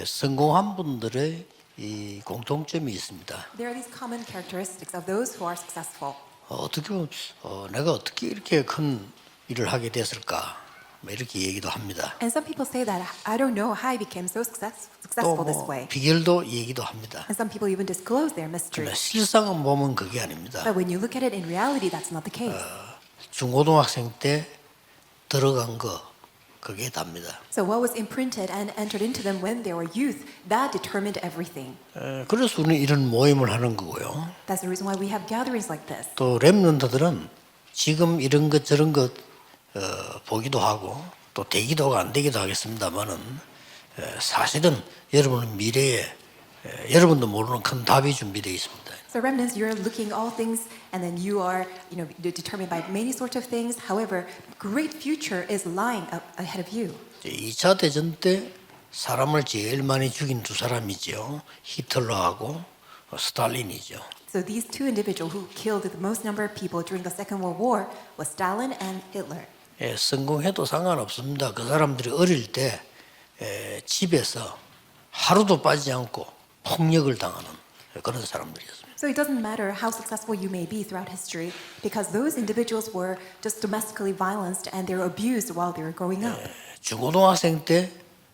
성공한 분들의 이 공통점이 있습니다. There are these common characteristics of those who are successful. 어떻게 보면 내가 어떻게 이렇게 큰 일을 하게 됐을까? 뭐 이렇게 얘기도 합니다. And some people say that I don't know how I became so successful this 또 way. 비결도 얘기도 합니다. And some people even disclose their mystery. 그러나 실상은 보면 그게 아닙니다. But when you look at it in reality, that's not the case. 중고등학생 때 들어간 거 그게 답니다. So what was imprinted and entered into them when they were youth, that determined everything. 그래서 우리는 이런 모임을 하는 거고요. That's the reason why we have gatherings like this. 또 렘넌트들은 지금 이런 것 저런 것 보기도 하고 또 되기도 안 되기도 하겠습니다만은 사실은 여러분은 미래에 여러분도 모르는 큰 답이 준비되어 있습니다. So remnants, you're looking all things, and then you are, determined by many sorts of things. However, great future is lying up ahead of you. 2차 대전 때 사람을 제일 많이 죽인 두 사람이죠. 히틀러하고 스탈린이죠. So these two individuals who killed the most number of people during the Second World War was Stalin and Hitler. 성공해도 상관없습니다. 그 사람들이 어릴 때 집에서 하루도 빠지지 않고 폭력을 당하는 그런 사람들이었습니다. So it doesn't matter how successful you may be throughout history, because those individuals were just domestically violenced and they were abused while they were growing up. 중고등학생 때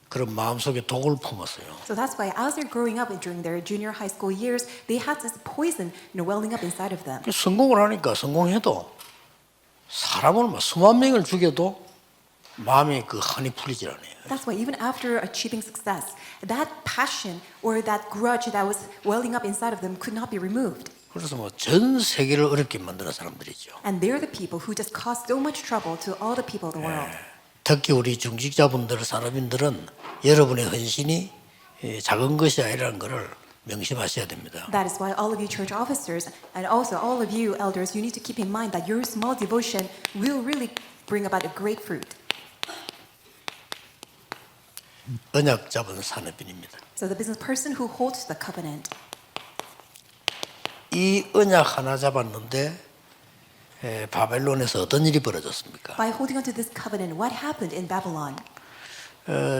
그런 마음속에 독을 품었어요. So that's why as they're growing up and during their junior high school years, they had this poison, welling up inside of them. 성공을 하니까 성공해도 사람을 막 수만 명을 죽여도 마음에 그 한이 풀리질 않아요. That's why even after achieving success, that passion or that grudge that was welling up inside of them could not be removed. 그래서 뭐 전 세계를 어렵게 만드는 사람들이죠. And they're the people who just cause so much trouble to all the people of the world. 특히 우리 중직자분들, 산업인들은 여러분의 헌신이 작은 것이 아니라는 것을 명심하셔야 됩니다. That is why all of you church officers and also all of you elders, you need to keep in mind that your small devotion will really bring about a great fruit. 언약 잡은 산업인입니다. So the business person who holds the covenant. 이 언약 하나 잡았는데 바벨론에서 어떤 일이 벌어졌습니까? By holding on to this covenant, what happened in Babylon?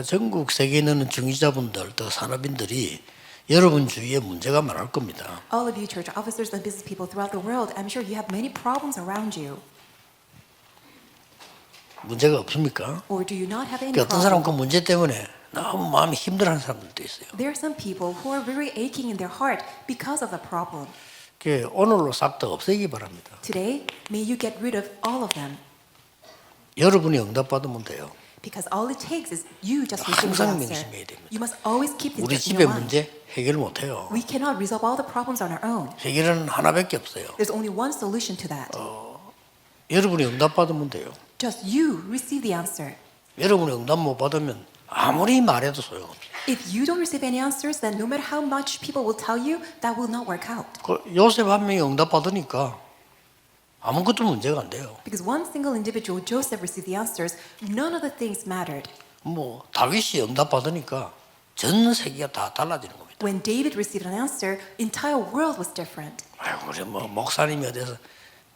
전국 세계에 있는 중직자분들 또 산업인들이 여러분 주위에 문제가 많을 겁니다. All of you church officers and business people throughout the world, I'm sure you have many problems around you. 문제가 없습니까? Or do you not have any 어떤 사람은 problem? 그 문제 때문에 너무 마음이 힘들어하는 사람들도 있어요. There are some people who are very aching in their heart because of the problem. 오늘로 싹 다 없애기 바랍니다. Today, may you get rid of all of them. 여러분이 응답받으면 돼요. Because all it takes is you just receiving the 항상 answer. 명심해야 됩니다. You must always keep this 우리 in 집의 your mind. 문제 해결 못해요. We cannot resolve all the problems on our own. 해결은 하나밖에 없어요. There's only one solution to that. 여러분이 응답받으면 돼요. Just you receive the answer. 여러분이 응답 못 받으면 아무리 말해도 소용없어요. If you don't receive any answers, then no matter how much people will tell you, that will not work out. 요셉 한 명이 응답 받으니까 아무것도 문제가 안 돼요. Because one single individual, Joseph, received the answers, none of the things mattered. 뭐 다윗이 응답 받으니까 전 세계가 다 달라지는 겁니다. When David received an answer, entire world was different. 아이고 우리 뭐 목사님이 어디서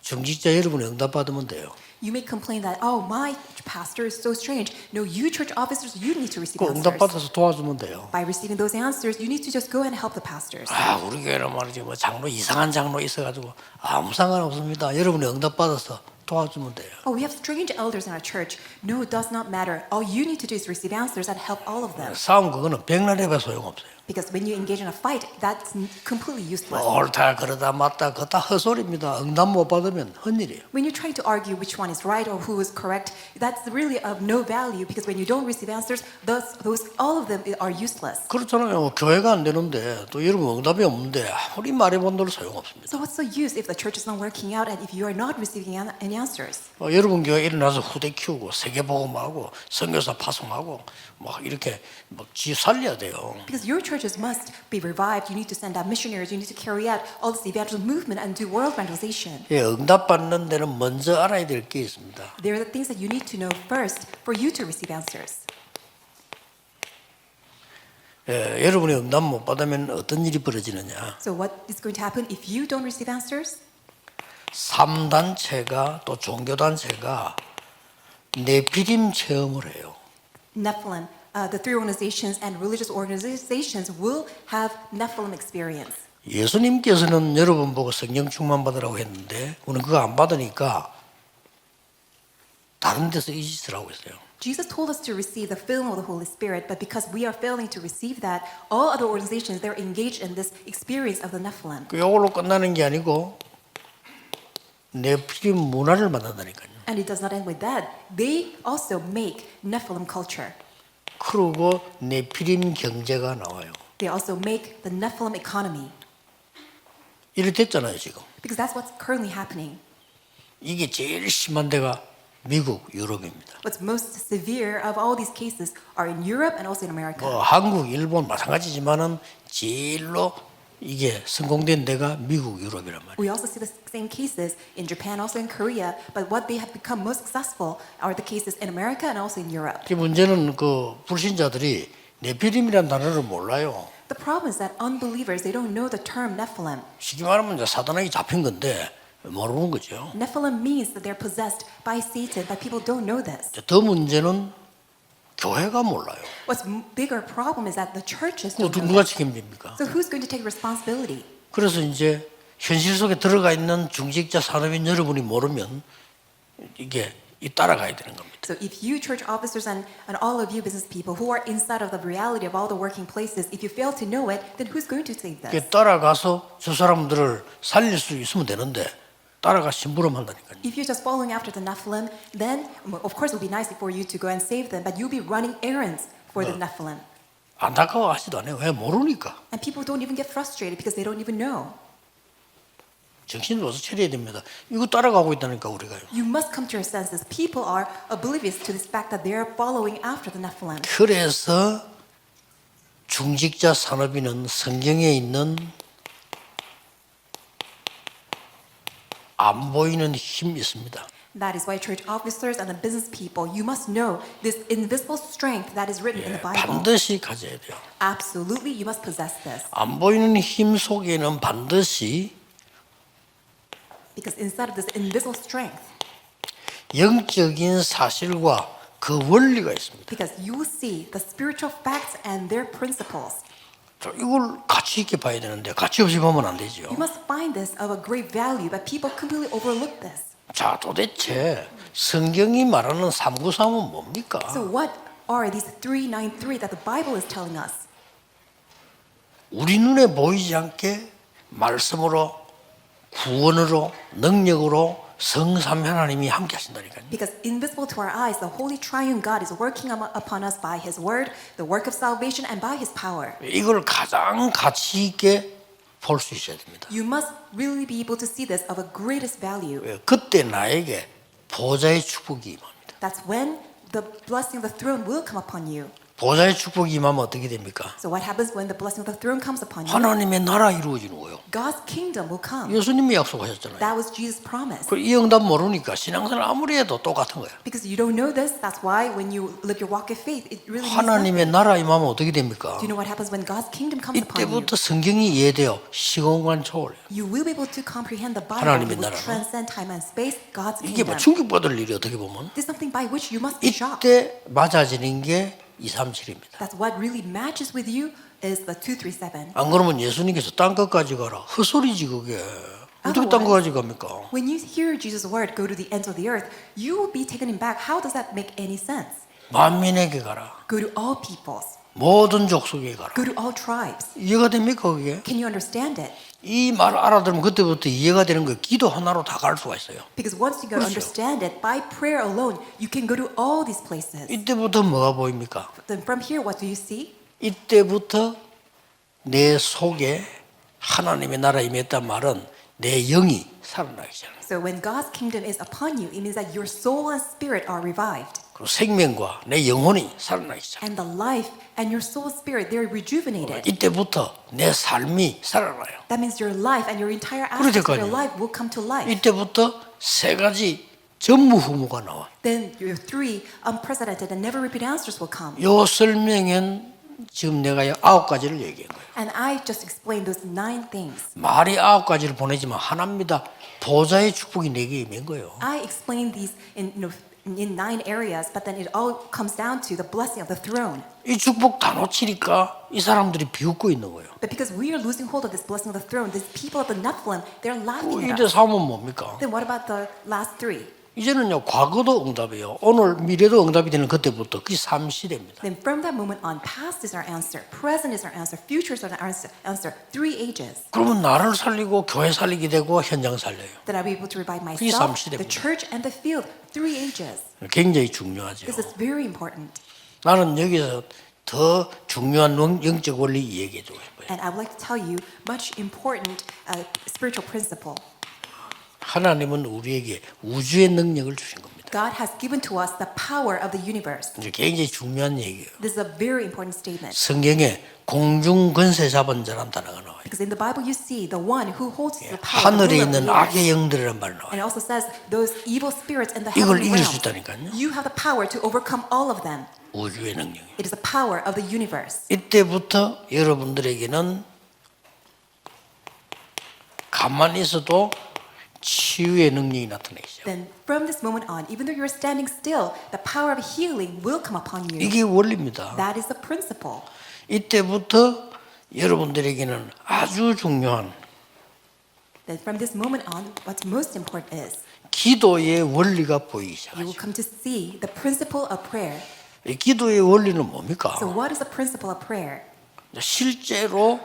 중직자 여러분이 응답 받으면 돼요. You may complain that, oh, my pastor is so strange. No, you church officers, you need to receive 그 응답 answers. 받아서 도와주면 돼요. By receiving those answers, you need to just go and help the pastors. 아 우리 교회는 말이지 뭐 장로 이상한 장로 있어가지고 아무 상관 없습니다. 여러분이 응답 받아서 도와주면 돼요. Oh, we have strange elders in our church. No, it does not matter. All you need to do is receive answers and help all of them. 싸움 그거는 백날 해봐 소용없어요. Because when you engage in a fight, that's completely useless. 옳다 그러다 맞다 그거 다 헛소리입니다. 응답 못 받으면 헛일이에요. When you're trying to argue which one is right or who is correct, that's really of no value because when you don't receive answers, those all of them are useless. 그렇잖아요. 교회가 안 되는데 또 여러분 응답이 없는데 아무리 말해본들 소용없습니다. So what's the use if the church is not working out and if you are not receiving any answers? 여러분 교회 일어나서 후대 키우고 세계복음하고 선교사 파송하고 막 이렇게 막 지 살려야 돼요. Because your churches must be revived. You need to send out missionaries. You need to carry out all this evangelical movement and do world evangelization. 응답 받는 데는 먼저 알아야 될 게 있습니다. There are the things that you need to know first for you to receive answers. 여러분이 응답 못 받으면 어떤 일이 벌어지느냐? So what is going to happen if you don't receive answers? 3단체가 또 종교단체가 네피림 체험을 해요. Nephilim, the three organizations and religious organizations will have Nephilim experience. 예수님께서는 여러분 보고 성령 충만 받으라고 했는데 우리는 그거 안 받으니까 다른 데서 이 짓을 하고 있어요. Jesus told us to receive the filling of the Holy Spirit, but because we are failing to receive that, all other organizations, they're engaged in this experience of the Nephilim. 이걸로 끝나는 게 아니고 네피림 문화를 만든다니까요. And it does not end with that. They also make Nephilim culture. 그리고 네피림 경제가 나와요. They also make the Nephilim economy. 이래 됐잖아요 지금. Because that's what's currently happening. 이게 제일 심한 데가 미국, 유럽입니다. What's most severe of all these cases are in Europe and also in America. 한국, 일본 마찬가지지만은 제일로 이게 성공된 데가 미국, 유럽이란 말이에요. We also see the same cases in Japan, also in Korea, but what they have become most successful are the cases in America and also in Europe. 이 문제는 그 불신자들이 네피림이라는 단어를 몰라요. The problem is that unbelievers, they don't know the term Nephilim. 쉽게 말하면 이제 사단에게 잡힌 건데 모르는 거죠. Nephilim means that they're possessed by Satan, but people don't know this. 더 문제는 교회가 몰라요. What's bigger problem is that the churches don't know 누가 this. 책임집니까? So who's going to take responsibility? 그래서 이제 현실 속에 들어가 있는 중직자 산업인 여러분이 모르면 이게 따라가야 되는 겁니다. So if you church officers and all of you business people who are inside of the reality of all the working places, if you fail to know it, then who's going to save this? 따라가서 저 사람들을 살릴 수 있으면 되는데 따라가 심부름한다니까요. If you're just following after the Nephilim, then of course it would be nice for you to go and save them, but you'll be running errands for the Nephilim. 안타까워하지도 않아요. 왜 모르니까. And people don't even get frustrated because they don't even know. 정신 놓아서 차려야 됩니다. 이거 따라가고 있다니까 우리가요. You must come to your senses. People are oblivious to this fact that they are following after the Nephilim. 그래서 중직자 산업인은 성경에 있는 안 보이는 힘이 있습니다. That is why church officers and the business people, you must know this invisible strength that is written in the Bible. 반드시 가져야 돼요. Absolutely, you must possess this. 안 보이는 힘 속에는 반드시 Because inside of this invisible strength, 영적인 사실과 그 원리가 있습니다. because you will see the spiritual facts and their principles. 자, 이걸 가치 있게 봐야 되는데 가치 없이 보면 안 되죠. You must find this of a great value, but people completely overlook this. 자, 도대체 성경이 말하는 393은 뭡니까? So what are these 393 that the Bible is telling us? 우리 눈에 보이지 않게 말씀으로 구원으로 능력으로 성삼 하나님이 함께 하신다니까요. Because invisible to our eyes, the Holy Triune God is working upon us by His Word, the work of salvation, and by His power. 이걸 가장 가치 있게 볼 수 있어야 됩니다. You must really be able to see this of a greatest value. 그때 나에게 보좌의 축복이 임합니다. That's when the blessing of the throne will come upon you. 보좌의 축복이 임하면 어떻게 됩니까? So what happens when the blessing of the throne comes upon you? 하나님의 나라 이루어지는 거예요. God's kingdom will come. 예수님이 약속하셨잖아요. That was Jesus' promise. 이 응답 모르니까 신앙생활 아무리 해도 똑같은 거예요. Because you don't know this, that's why when you live your walk of faith, it really means 하나님의 nothing. 나라 임하면 어떻게 됩니까? Do you know what happens when God's kingdom comes upon you? 이때부터 성경이 이해돼요. 시공간 초월해요. You will be able to comprehend the Bible. 하나님의 You will 나라는? transcend time and space, God's 이게 뭐 kingdom. 충격받을 일이 어떻게 보면 This is something by which you must be shocked. 이때 맞아지는 게 237입니다. That's what really matches with you is the 237. 안 그러면 예수님께서 땅 끝까지 가라. 헛소리지 그게. 어떻게 땅 끝까지 갑니까? When you hear Jesus' word, go to the ends of the earth, you will be taken back. How does that make any sense? 만민에게 가라. Go to all peoples. 모든 족속에 가라. Go to all tribes. 이해가 됩니까 그게? Can you understand it? 이 말 알아들으면 그때부터 이해가 되는 거예요. 기도 하나로 다 갈 수가 있어요. Because once you go 그렇죠. understand it, by prayer alone, you can go to all these places. 이때부터 뭐가 보입니까? Then from here, what do you see? 이때부터 내 속에 하나님의 나라 임했단 말은 내 영이 살아나기 시작해요. So when God's kingdom is upon you, it means that your soul and spirit are revived. 그리고 생명과 내 영혼이 살아나기 시작해요. And the life and your soul spirit, they're rejuvenated. 이때부터 내 삶이 살아나요. That means your life and your entire aspects of your life will come to life. 이때부터 세 가지 전무후무가 나와. Then your three unprecedented and never repeated answers will come. 요 설명엔 지금 내가 9가지를 얘기한 거예요. And I just explained those 9 things. 말이 9가지를 보내지만 하나입니다. 보좌의 축복이 내게 임한 거예요. I explained these in in 9 areas, but then it all comes down to the blessing of the throne. 이 축복 다 놓치니까 이 사람들이 비웃고 있는 거예요. But because we are losing hold of this blessing of the throne, these people of the Nephilim, they're laughing at 이대 us. 3은 뭡니까? Then what about the last 3? 이제는요, 과거도 응답이에요. 오늘 미래도 응답이 되는 그때부터 그게 3시대입니다. Then from that moment on, past is our answer, present is our answer, future is our answer, 3 ages. 그러면 나를 살리고 교회 살리게 되고 현장 살려요. That I'll be able to revive 그게 myself, 3시대입니다. the church, and the field, 3 ages. 굉장히 중요하죠. This is very important. 나는 여기서 더 중요한 영적 원리 얘기해 주고 싶어요. And I would like to tell you much important spiritual principle. 하나님은 우리에게 우주의 능력을 주신 겁니다. God has given to us the power of the universe. 이제 굉장히 중요한 얘기예요. This is a very important statement. 성경에 공중 권세 잡은 자란 단어가 나와요. Because in the Bible you see the one who holds the power of 하늘에 the 있는 universe. 악의 영들이란 말 나와요. And it also says those evil spirits in the 이걸 heavenly 이길 수 realm. 있다니까요. You have the power to overcome all of them. 우주의 능력이. It is the power of the universe. 이때부터 여러분들에게는 가만히 있어도 치유의 능력이 나타나기 시작해요. Then from this moment on, even though you're standing still, the power of healing will come upon you. 이게 원리입니다. That is the principle. 이때부터 여러분들에게는 아주 중요한 Then from this moment on, what's most important is 기도의 원리가 보이기 you will 시작하죠. come to see the principle of prayer. 이 기도의 원리는 뭡니까? So what is the principle of prayer? 실제로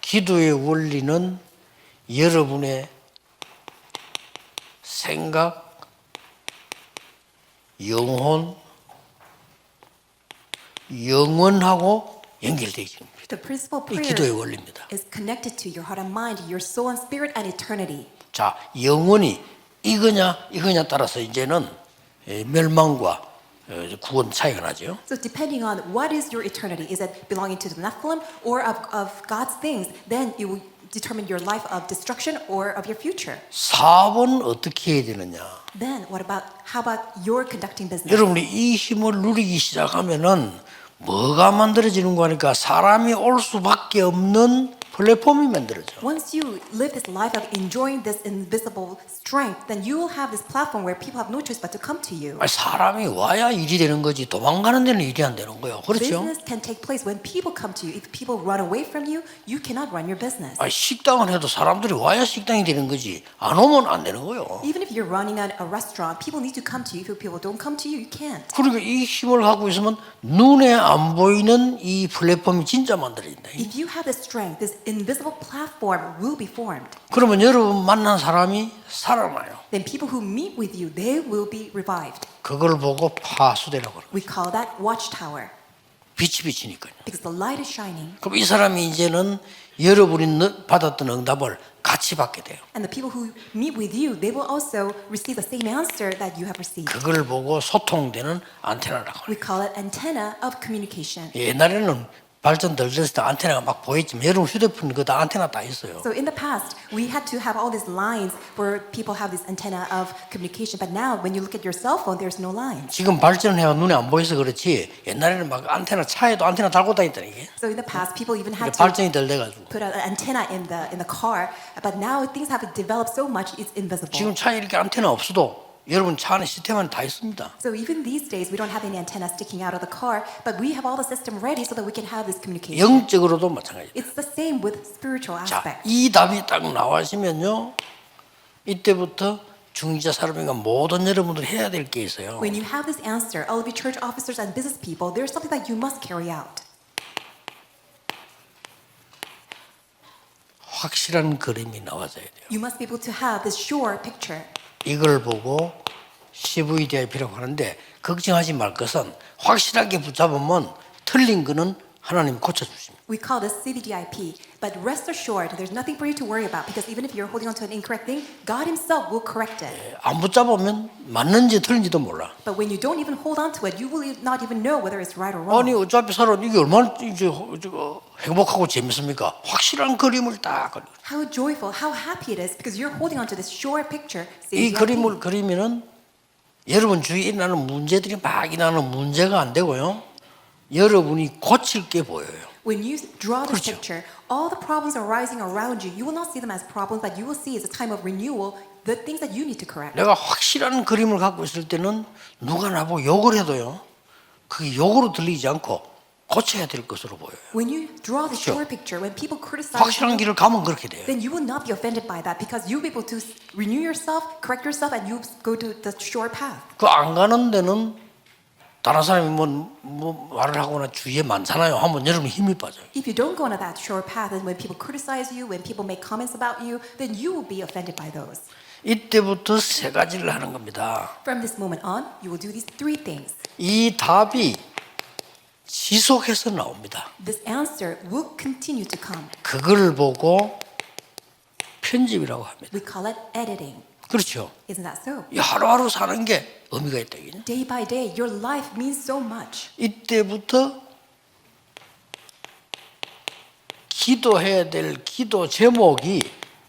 기도의 원리는 여러분의 생각, 영혼, 영원하고 연결되어 있는 겁니다. The principle of 이 기도의 prayer 원리입니다. is connected to your heart and mind, your soul and spirit and eternity. 자, 영혼이 이거냐 따라서 이제는 멸망과 구원 차이가 나죠. So depending on what is your eternity, is it belonging to the Nephilim or of God's things, then it will determine your life of destruction or of your future. 사업은 어떻게 해야 되느냐? Then how about your conducting business? 여러분이 이 힘을 누리기 시작하면은 뭐가 만들어지는 거니까 사람이 올 수밖에 없는 플랫폼이 만들어져. Once you live this life of enjoying this invisible strength, then you will have this platform where people have no choice but to come to you. 아니, 사람이 와야 일이 되는 거지 도망가는 데는 일이 안 되는 거예요. 그렇죠? Business can take place when people come to you. If people run away from you, you cannot run your business. 아니, 식당을 해도 사람들이 와야 식당이 되는 거지 안 오면 안 되는 거예요. Even if you're running a restaurant, people need to come to you. If people don't come to you, you can't. 그러니까 이 힘을 갖고 있으면 눈에 안 보이는 이 플랫폼이 진짜 만들어진다. If you have this strength, this invisible platform will be formed. 그러면 여러분 만난 사람이 살아나요. Then people who meet with you, they will be revived. 그걸 보고 파수되라고 그래요. We call that watchtower 빛이 비치니까요. because the light is shining. 그럼 이 사람이 이제는 여러분이 받았던 응답을 같이 받게 돼요. And the people who meet with you, they will also receive the same answer that you have received. 그걸 보고 소통되는 안테나라고 We 해요. call it antenna of communication. 옛날에는 발전 덜 됐을 때 안테나가 막 보였지만 여러분 휴대폰 그거 다 안테나 다 있어요. So in the past, we had to have all these lines where people have this antenna of communication. But now, when you look at your cell phone, there's no lines. 지금 발전해가 눈에 안 보여서 그렇지 옛날에는 막 안테나 차에도 안테나 달고 다녔다는 게 So in the past, people even had to 발전이 덜 돼가지고 put an antenna in the car. But now things have developed so much, it's invisible. 지금 차에 이렇게 안테나 없어도 여러분 차 안에 시스템 안에 다 있습니다. So even these days, we don't have any antenna sticking out of the car, but we have all the system ready so that we can have this communication. 영적으로도 마찬가지예요. It's the same with spiritual 자, aspect. 이 답이 딱 나와시면요 이때부터 중직자 사람인가 모든 여러분들이 해야 될 게 있어요. When you have this answer, all of you church officers and business people, there's something that you must carry out. 확실한 그림이 나와줘야 돼요. You must be able to have this sure picture. 이걸 보고 CVDIP라고 하는데 걱정하지 말 것은 확실하게 붙잡으면 틀린 거는 하나님 고쳐주십니다. We call this CVDIP, but rest assured, there's nothing for you to worry about because even if you're holding on to an incorrect thing, God Himself will correct it. 안 붙잡으면 맞는지 틀린지도 몰라. But when you don't even hold on to it, you will not even know whether it's right or wrong. 아니 어차피 살아 이게 얼마나 이제 행복하고 재밌습니까? 확실한 그림을 딱 그려. How joyful, how happy it is because you're holding on to this sure picture. 이 CVDIP. 그림을 그리면은 여러분 주위에 일어나는 문제들이 막 일어나는 문제가 안 되고요. 여러분이 고칠 게 보여요. When you draw this 그렇죠. picture, all the problems arising around you, you will not see them as problems, but you will see as a time of renewal the things that you need to correct. 내가 확실한 그림을 갖고 있을 때는 누가 나보고 욕을 해도요, 그게 욕으로 들리지 않고 고쳐야 될 것으로 보여요. When you draw the 그렇죠. sure picture, when people criticize 확실한 you, 길을 가면 그렇게 돼요. then you will not be offended by that because you'll be able to renew yourself, correct yourself, and you go to the sure path. 그 안 가는 데는 다른 사람이 뭐 말을 하거나 주위에 많잖아요. 하면 여러분 힘이 빠져요. If you don't go on that sure path, and when people criticize you, when people make comments about you, then you will be offended by those. 이때부터 세 가지를 하는 겁니다. From this moment on, you will do these three things. 이 답이 지속해서 나옵니다. This answer will continue to come. 그걸 보고 편집이라고 합니다. We call it editing. 그렇죠. Isn't that so? 이 하루하루 사는 게 의미가 있다. 이거죠. Day by day, your life means so much. 이때부터 기도해야 될 기도 제목이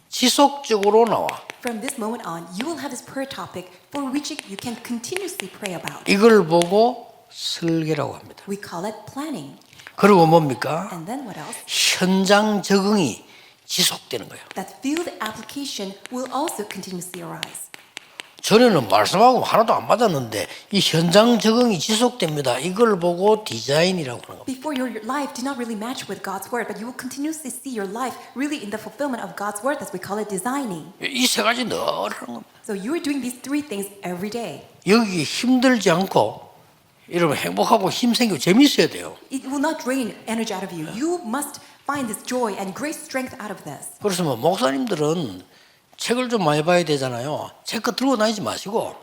지속적으로 나와. From this moment on, you will have this prayer topic for which you can continuously pray about. 이걸 보고 설계라고 합니다. We call it planning. 그리고 뭡니까? And then what else? 현장 적응이 지속되는 거예요. That field application will also continuously arise. 전에는 말씀하고 하나도 안 맞았는데 이 현장 적응이 지속됩니다. 이걸 보고 디자인이라고 하는 겁니다. Before your life did not really match with God's word, but you will continuously see your life really in the fulfillment of God's word, as we call it designing. 이 세 가지 늘 하는 겁니다. So you are doing these three things every day. 여기 힘들지 않고 여러분 행복하고 힘 생기고 재미있어야 돼요. It will not drain energy out of you. You must find this joy and great strength out of this. 그래서 뭐 목사님들은 책을 좀 많이 봐야 되잖아요. 책 들고 다니지 마시고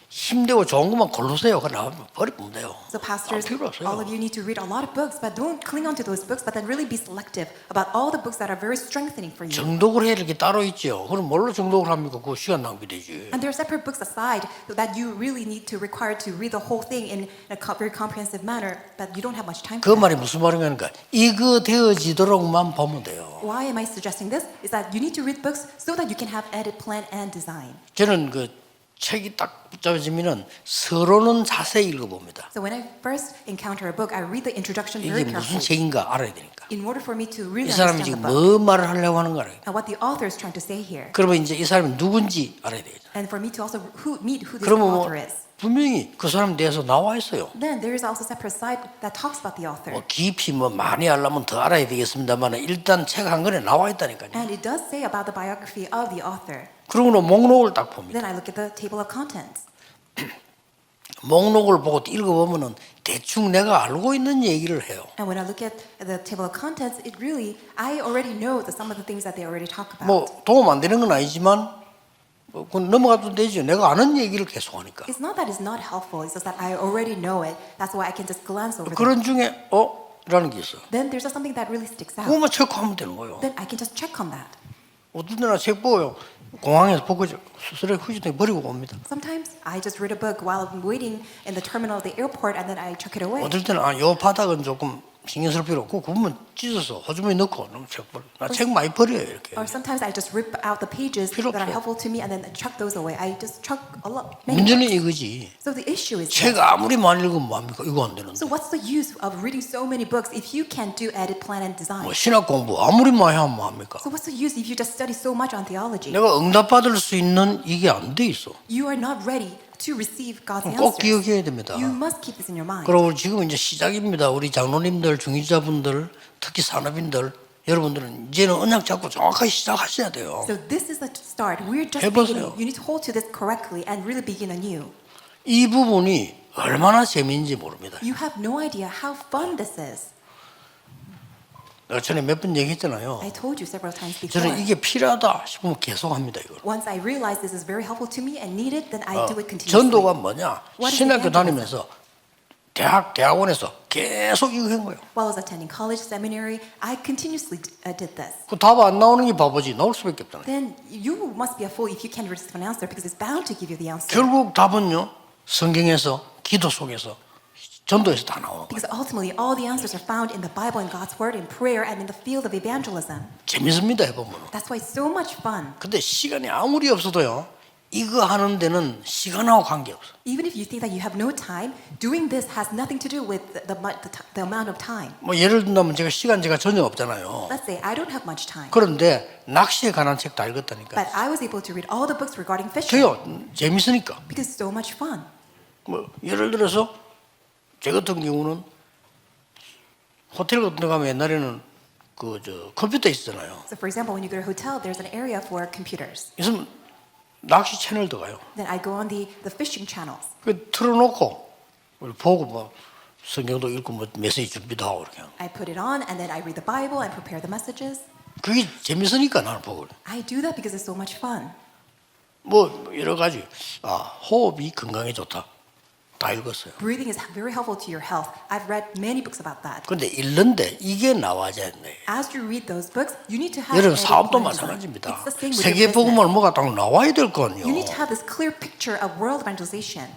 힘들고 좋은 것만 고르세요. 그러나 버리면 돼요. So pastors, 필요 없어요. all of you need to read a lot of books, but don't cling on to those books, but then really be selective about all the books that are very strengthening for you. 정독을 해야 될 게 따로 있죠. 그럼 뭘로 정독을 합니까? 그거 시간 낭비되지. And there are separate books aside that you really need to require to read the whole thing in a very comprehensive manner, but you don't have much time 그 for 말이 that. 무슨 말인가? 이거 되어지도록만 보면 돼요. Why am I suggesting this? Is that you need to read books so that you can have edit, plan, and design. 저는 그 책이 딱 붙잡혀지면은 서론은 자세히 읽어봅니다. So when I first encounter a book, I read the introduction very 이게 무슨 carefully 책인가 알아야 되니까. in order for me to really 이 사람이 understand 지금 the book 뭐 말을 하려고 하는 거 알아야 돼. and what the author is trying to say here. 그러면 이제 이 사람이 누군지 알아야 되겠죠. And for me to also meet who this 그러면 뭐 author is. 분명히 그 사람 대해서 나와 있어요. Then there is also a separate site that talks about the author. 뭐 깊이 뭐 많이 알려면 더 알아야 되겠습니다만 일단 책 한 권에 나와 있다니까요. And it does say about the biography of the author. 그러고는 목록을 딱 봅니다. Then I look at the table of contents. 목록을 보고 읽어보면은 대충 내가 알고 있는 얘기를 해요. And when I look at the table of contents, it really, I already know some of the things that they already talk about. 뭐 도움 안 되는 건 아니지만 그건 넘어가도 되죠. 내가 아는 얘기를 계속 하니까. It's not that it's not helpful, it's just that I already know it. That's why I can just glance over them. 그런 중에 라는 게 있어. Then there's just something that really sticks out. 그거만 체크하면 되는 거예요. Then I can just check on that. 어떤 데나 책 보고요. 공항에서 보고 쓰레기 후지통에 버리고 옵니다. Sometimes I just read a book while I'm waiting in the terminal of the airport and then I chuck it away. 어떨 때는 요 바닥은 조금 신경 쓸 필요 없고 그거만 찢어서 호주머니 넣고 너무 책 버려. 나 책 많이 버려요 이렇게. Or sometimes I just rip out the pages 필요 that are 없어. helpful to me and then I chuck those away. I just chuck a lot. Many 문제는 books. 이거지. So the issue is 책 this. 아무리 많이 읽으면 뭐합니까? 이거 안 되는데. So what's the use of reading so many books if you can't do edit, plan, and design? 뭐 신학 공부 아무리 많이 하면 뭐합니까? So what's the use if you just study so much on theology? 내가 응답받을 수 있는 이게 안 돼 있어. You are not ready to receive God's 꼭 answers. 기억해야 됩니다. You must keep this in your mind. 그리고 지금 이제 시작입니다. 우리 장로님들, 중직자분들, 특히 산업인들, 여러분들은 이제는 언약 잡고 정확하게 시작하셔야 돼요. So this is the start. We're just 해보세요. beginning. You need to hold to this correctly and really begin anew. 이 부분이 얼마나 재미있는지 모릅니다. You have no idea how fun this is. 내가 전에 몇 번 얘기했잖아요. I told you several times before. 저는 이게 필요하다 싶으면 계속 합니다. 이걸. Once I realize this is very helpful to me and need it, then I do it continuously. 전도가 뭐냐? What is 신학교 evangelism? 다니면서 대학원에서 계속 이거 한 거예요. While I was attending college, seminary, I continuously did this. 그 답 안 나오는 게 바보지. 나올 수밖에 없잖아요. Then you must be a fool if you can't receive an answer because it's bound to give you the answer. 결국 답은요. 성경에서 기도 속에서 전도에서 다 나오는 거예요. Because ultimately, all the answers are found in the Bible and God's Word, in prayer, and in the field of evangelism. 재밌습니다 해보면. That's why it's so much fun. 근데 시간이 아무리 없어도요. 이거 하는 데는 시간하고 관계없어. Even if you think that you have no time, doing this has nothing to do with the amount of time. 뭐 예를 든다면 제가 전혀 없잖아요. Let's say I don't have much time, 그런데 낚시에 관한 책 다 읽었다니까. but I was able to read all the books regarding fishing 저요 재밌으니까. because it's so much fun. 뭐 예를 들어서 제 같은 경우는 호텔 같은 데 가면 옛날에는 컴퓨터 있었잖아요. So for example, when you go to a hotel, there's an area for computers. 있으면 낚시 채널도 가요. Then I go on the fishing channels. 그 틀어놓고 보고 뭐 성경도 읽고 뭐 메시지 준비도 하고 이렇게. I put it on and then I read the Bible and prepare the messages. 그게 재밌으니까 나는 보고 그래. I do that because it's so much fun. 뭐 여러 가지 호흡이 건강에 좋다. 다 읽었어요. Breathing is very helpful to your health. I've read many books about that. 그런데 읽는데 이게 나와야 돼. As you read those books, you need to have 여러분 an 사업도 plan. 마찬가지입니다. It's the same with 세계 your 복음을 business. 뭐가 딱 나와야 될 거 아니에요. You need to have this clear picture of world evangelization.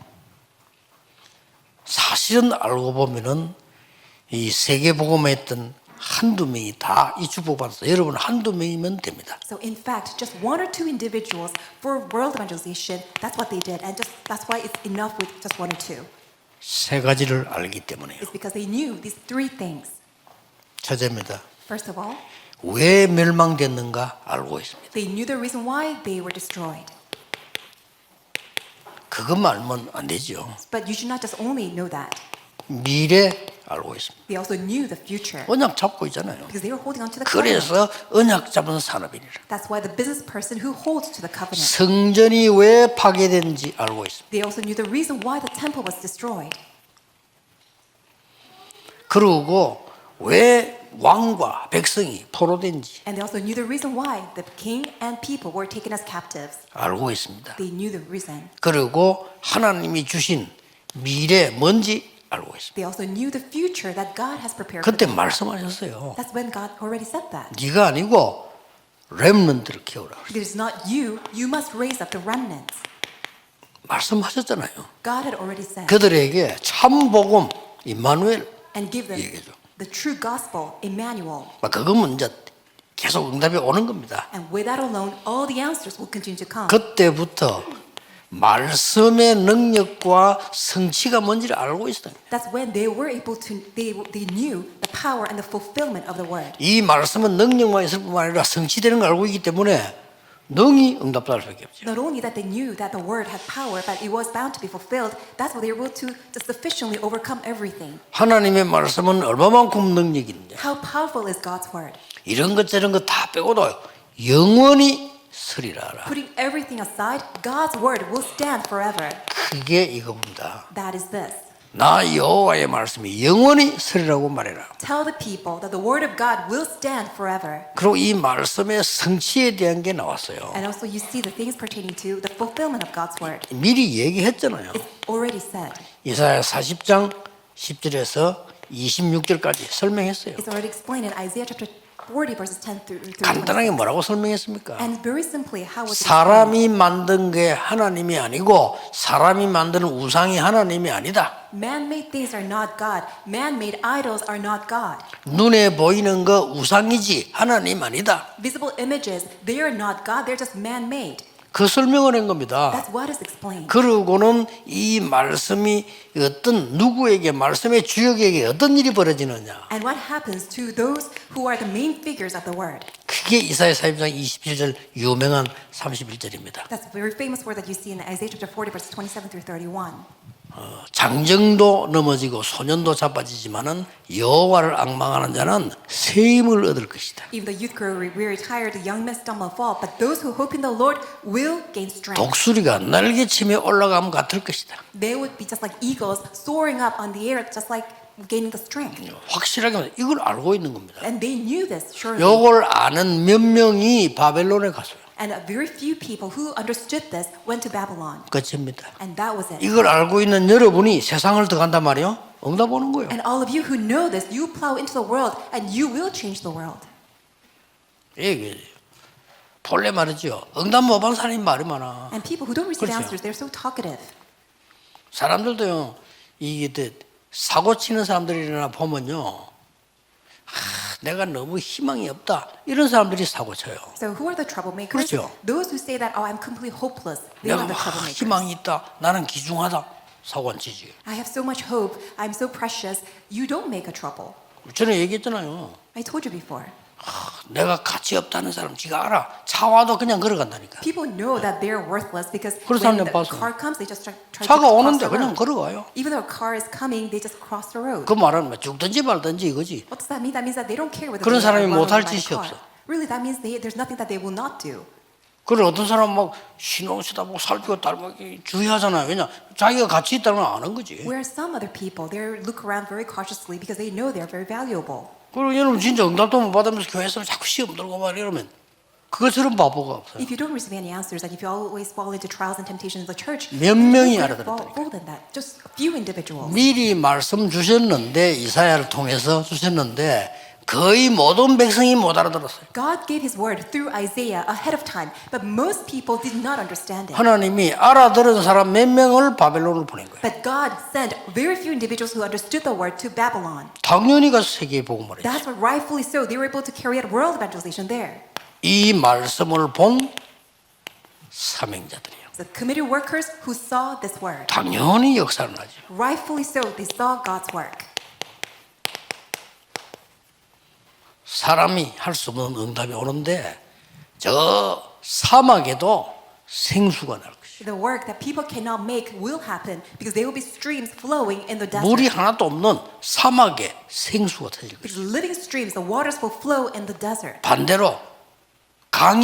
사실은 알고 보면은 이 세계 복음에 있던 한두 명이 다 이 축복받았어. 여러분 한두 명이면 됩니다. So in fact, just one or two individuals for world evangelization, that's what they did, and that's why it's enough with just one or two. 세 가지를 알기 때문에요. It's because they knew these three things. 첫째입니다. First of all, 왜 멸망됐는가 알고 있습니다. they knew the reason why they were destroyed. 그것만 알면 안 되죠. But you should not just only know that. 미래 알고 있습니다. They also knew the future 언약 잡고 있잖아요. because they were holding on to the covenant. 그래서 언약 잡은 산업이니라. That's why the business person who holds to the covenant. 성전이 왜 파괴된지 알고 있습니다. They also knew the reason why the temple was destroyed. 그리고 왜 왕과 백성이 포로된지 And they also knew the reason why the king and people were taken as captives. 알고 있습니다. They knew the reason. 그리고 하나님이 주신 미래 뭔지 알고 있습니다. They also knew the future that God has prepared for 그때 them. 말씀하셨어요. That's when God already said that. 네가 아니고 렘넌트를 키우라. It is not you, you must raise up the remnants. 말씀하셨잖아요. God had already said. 그들에게 참 복음 임마누엘 And give them 얘기죠. the true gospel, Emmanuel. 그거면 이제 계속 응답이 오는 겁니다. And with that alone, all the answers will continue to come. 그때부터 말씀의 능력과 성취가 뭔지를 알고 있어요. That's when they were able to, they knew the power and the fulfillment of the word. 이 말씀은 능력만 있을 뿐만 아니라 성취되는 걸 알고 있기 때문에 능히 응답할 수밖에 없죠. Not only that they knew that the word had power, but it was bound to be fulfilled, that's why they were able to just sufficiently overcome everything. 하나님의 말씀은 얼마만큼 능력이 있느냐. How powerful is God's word? 이런 것 저런 것 다 빼고도 영원히 서리라. Putting everything aside, God's word will stand forever. 그게 이겁니다. That is this. 나 여호와의 말씀이 영원히 서리라고 말해라. Tell the people that the word of God will stand forever. 그리고 이 말씀의 성취에 대한 게 나왔어요. And also you see the things pertaining to the fulfillment of God's word. 미리 얘기했잖아요. It's already said. 이사야 40장 10절에서 26절까지 설명했어요. It's already explained in Isaiah chapter 40 verses 10 through 26. 간단하게 뭐라고 설명했습니까? And very simply, how was it explained? 사람이 만든 게 하나님이 아니고 사람이 만드는 우상이 하나님이 아니다. Man-made things are not God. Man-made idols are not God. 눈에 보이는 거 우상이지 하나님 아니다. Visible images, they are not God. They're just man-made. 그 설명을 한 겁니다. That's what is explained. 그러고는 이 말씀이 어떤 누구에게 말씀의 주역에게 어떤 일이 벌어지느냐. And what happens to those who are the main figures of the word? 그게 이사야 40장 27절 유명한 31절입니다. That's a very famous word that you see in Isaiah chapter 40 verses 27 through 31. 장정도 넘어지고 소년도 자빠지지만은 여호와를 앙망하는 자는 새 힘을 얻을 것이다. Even the youth grow weary, tired, the young men stumble and fall, but those who hope in the Lord will gain strength. 독수리가 날개치며 올라감 같을 것이다. They would be just like eagles soaring up on the air, just like gaining the strength. 확실하게 이걸 알고 있는 겁니다. And they knew this, surely. 이걸 아는 몇 명이 바벨론에 갔어요. And very few people who understood this went to Babylon. 끝입니다. And that was it. 이걸 알고 있는 여러분이 세상을 들어간단 말이에요. 응답 오는 거예요. And all of you who know this, you plow into the world and you will change the world. 이게 본래 말이죠. 응답 못 받은 사람이 말이 많아. And people who don't receive 그렇죠. answers, they're so talkative. 사람들도요. 이게 사고 치는 사람들이나 보면요. 내가 너무 희망이 없다. 이런 사람들이 사고 쳐요. So who are the troublemakers? 그렇죠. Those who say that, oh, I'm completely hopeless. They 내가 are the 막 troublemakers. 희망이 있다. 나는 귀중하다. 사고 안 치지. I have so much hope. I'm so precious. You don't make a trouble. 전에 얘기했잖아요. I told you before. 내가 가치 없다는 사람 지가 알아. 차 와도 그냥 걸어간다니까. People know that they're worthless because 그런 when 사람들 the 봤어요. car comes, they just try to 차가 cross 오는데 the 그냥 road. 걸어가요. Even though a car is coming, they just cross the road. 그 말은 뭐 죽든지 말든지 이거지. What does that mean? That means that they don't care whether 그런 they 사람이 are run 못할 over by a 짓이 car. 없어. Really, that means there's nothing that they will not do. 그래 어떤 사람 막 신경 쓰다 보고 살피고 딸막이 주의하잖아요. 왜냐 자기가 가치 있다는 걸 아는 거지. Whereas some other people, they look around very cautiously because they know they're very valuable. 그리고 여러분 진짜 응답도 못 받으면서 교회에서 자꾸 시험 들고 말 이러면 그것처럼 바보가 없어요. If you don't receive any answers, like if you always fall into trials and temptations in the church, 몇 명이 you 알아들었다니까. fall in that. Just a few individuals. 미리 말씀 주셨는데 이사야를 통해서 주셨는데 거의 모든 백성이 못 알아들었어요. God gave His word through Isaiah ahead of time, but most people did not understand it. 하나님이 알아들은 사람 몇 명을 바벨론으로 보낸 거예요. But God sent very few individuals who understood the word to Babylon. 당연히 가서 세계에 복음을 했어요. That's why rightfully so, they were able to carry out world evangelization there. 이 말씀을 본 사명자들이에요. The committed workers who saw this word. 당연히 역사를 하죠. Rightfully so, they saw God's work. 사람이 할 수 없는 응답이 오는데 저 사막에도 생수가 날 것이에요. The work that people cannot make will happen because there will be streams flowing in the desert. 물이 하나도 없는 사막에 생수가 터질 Because 것이에요. living streams, the waters will flow in the desert. 반대로 강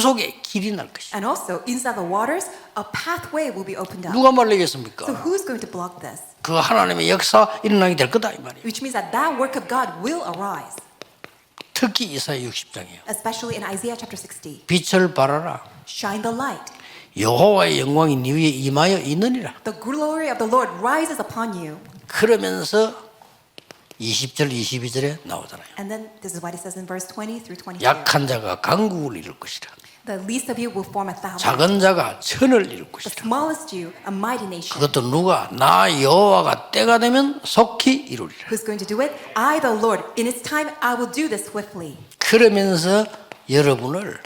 속에 길이 날 것이에요. And also, inside the waters, a pathway will be opened up. 누가 말리겠습니까? So who's going to block this? 그 하나님의 역사 일어나게 될 거다 이 말이에요. Which means that that work of God will arise. 특히 이사야 60장이에요. Especially in Isaiah chapter 60. 빛을 발하라. Shine the light. 여호와의 영광이 네 위에 임하여 있느니라. The glory of the Lord rises upon you. 그러면서 20절 22절에 나오잖아요. And then this is what it says in verse 20 through 22. 약한 자가 강국을 이룰 것이라. The least of you will form a thousand. 작은 자가 천을 이룰 The 것이라. smallest you, a mighty nation. 그것도 누가 나 여호와가 때가 되면 속히 이루리라. Who's going to do it? I, the Lord. In its time, I will do this swiftly. 그러면서 여러분을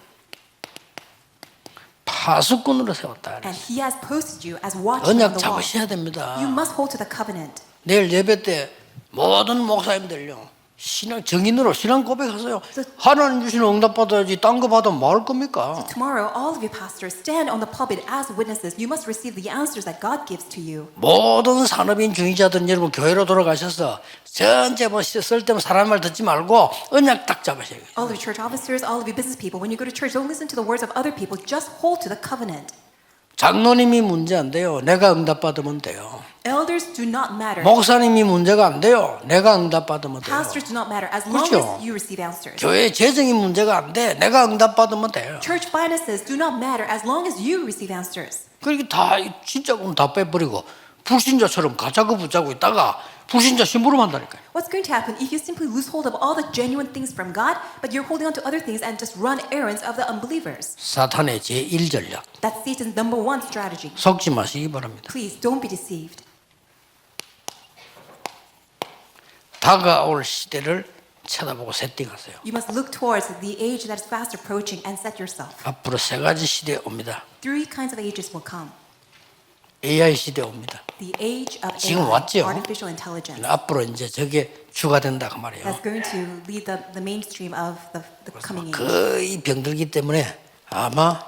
파수꾼으로 세웠다. And He has posted you as watchmen on 언약 the wall. 잡으셔야 됩니다. You must hold to the covenant. 내일 예배 때 모든 목사님들요 신앙 정인으로 신앙 고백하세요. 하나님 주시는 응답 받아야지 딴 거 받으면 뭐 할 겁니까? Tomorrow, all of you pastors stand on the pulpit as witnesses. You must receive the answers that God gives to you. 모든 산업인 중위자들 여러분 교회로 돌아가셔서 전체 뭐 쓸데없는 사람 말 듣지 말고 언약 딱 잡으셔야 돼요. All of you church officers, all of you business people, when you go to church, don't listen to the words of other people. Just hold to the covenant. 장로님이 문제 안 돼요. 내가 응답 받으면 돼요. Elders do not matter. 목사님이 문제가 안 돼요. 내가 응답 받으면 돼요. Pastors do not matter as long 그렇죠. as you receive answers. 교회 재정이 문제가 안 돼. 내가 응답 받으면 돼요. Church finances do not matter as long as you receive answers. 그러니까 다 진짜는 다 빼버리고 불신자처럼 가짜고 붙잡고 있다가 불신자 심부름 한다니까요. What's going to happen if you simply lose hold of all the genuine things from God, but you're holding on to other things and just run errands of the unbelievers? 사탄의 제1전략. That's Satan's number one strategy. 속지 마시기 바랍니다. Please don't be deceived. 다가올 시대를 쳐다보고 세팅하세요. You must look towards the age that is fast approaching and set yourself. 앞으로 세 가지 시대 옵니다. Three kinds of ages will come. AI 시대 옵니다. The age of 지금 AI, 왔죠? artificial intelligence. 앞으로 이제 저게 주가 된다 그 말이에요. That's going to lead the mainstream of the coming age. 거의 병들기 때문에 아마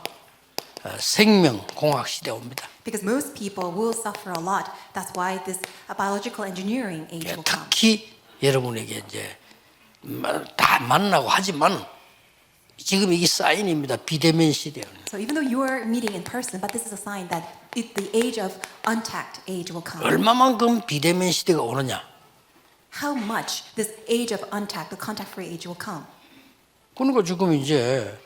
생명공학 시대 옵니다. Because most people will suffer a lot. That's why this biological engineering age will come. 특히 여러분에게 이제 다 만나고 하지만 지금 이게 사인입니다. 비대면 시대예요. So even though you are meeting in person, but this is a sign that the age of untact age will come. 얼마만큼 비대면 시대가 오느냐? How much this age of untact, the contact-free age will come. 그러니까 지금 이제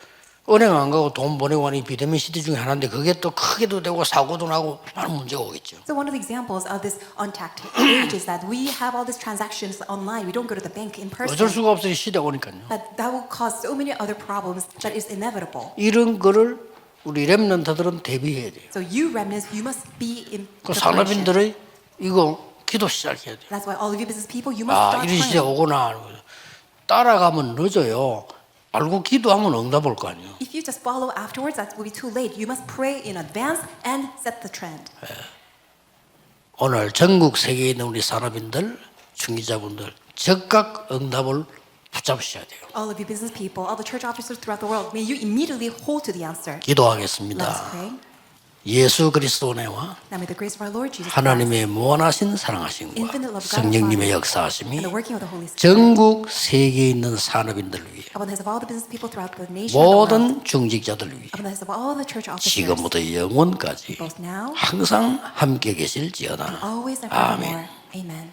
은행 안 가고 돈 보내고 하는 이 비대면 시대 중에 하나인데 그게 또 크게도 되고 사고도 나고 많은 문제가 오겠죠. So one of the examples of this untact age is that we have all these transactions online. We don't go to the bank in person. 어쩔 수가 없어요. 시대가 오니까요. But that will cause so many other problems that is inevitable. 이런 거를 우리 렘넌트들은 대비해야 돼요. So you remnants, you must be in 그 preparation. 산업인들의 이거 기도 시작해야 돼요. That's why all of you business people, you must 아, start 이런 시대 praying. 오구나. 따라가면 늦어요. 알고 기도하면 응답 올 거 아니에요. If you just follow afterwards, that will be too late. You must pray in advance and set the trend. 오늘 전국 세계에 있는 우리 산업인들, 중기자분들 즉각 응답을 붙잡으셔야 돼요. All of you business people, all the church officers throughout the world, may you immediately hold to the answer. Let's 기도하겠습니다. pray. 예수 그리스도 은혜와 Now may the grace of our Lord Jesus Christ 하나님의 무한하신 사랑하심과 성령님의 역사하심이 and the working of the Holy Spirit 전국 세계에 있는 산업인들 위해 upon the heads of all the business people throughout the nation of the world, 모든 중직자들 위해 upon the heads of all the church officers, 지금부터 영원까지 both now 항상 함께 계실지어다. and always and 아멘. forevermore. Amen.